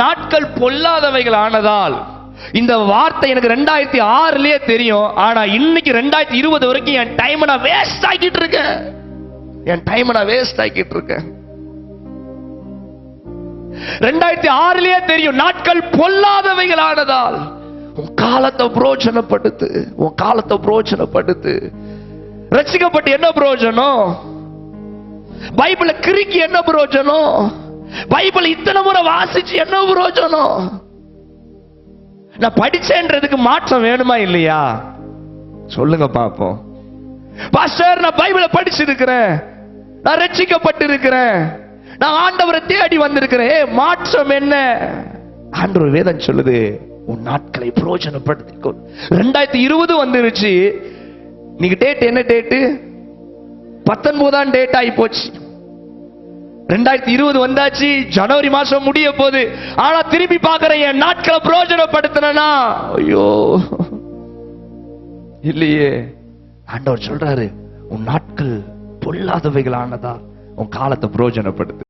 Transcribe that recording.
நாட்கள் பொல்லாதவைகள் ஆனதால். இந்த வார்த்தை எனக்கு 2006லயே தெரியும். ஆனா இன்னைக்கு 2020 வரைக்கும் என் டைம் நான் வேஸ்ட் ஆக்கிட்டு இருக்கேன். 2006லயே தெரியும் நாட்கள் பொல்லாதவைகள் ஆனதால். உன் காலத்தை புரோஜனப்படுத்து. ரட்சிக்கப்பட்டு என்ன பிரயோஜனம்? பைபிளை கிறுக்கி என்ன பிரயோஜனம்? பைபிள் இத்தனை முறை வாசிச்சு என்ன பிரயோஜனம்? நான் படிச்சேன்றதுக்கு மாற்றம் வேணுமா இல்லையா? சொல்லுங்க பாப்போம். பாஸ்டர், நான் பைபிளை படிச்சிருக்கிறேன், நான் ரட்சிக்கப்பட்டு இருக்கிறேன், நான் ஆண்டவரை தேடி வந்திருக்கிறேன், மாற்றம் என்ன? ஆண்டவர் வேதம் சொல்லுது, உன் நாட்களை பிரயோஜனப்படுத்திக்கோ. 2020 வந்துருச்சு. நீங்க டேட் என்ன டேட்டு? 19 டேட் ஆகி போச்சு. 2020 வந்தாச்சு, ஜனவரி மாசம் முடிய போகுது. ஆனா திரும்பி பார்க்கிறேன், என் நாட்களை பிரயோஜனப்படுத்தினா ஐயோ இல்லையே. ஆண்டவர் சொல்றாரு, உன் நாட்கள் பொல்லாதவைகள் ஆனதா, உன் காலத்தை பிரயோஜனப்படுத்து.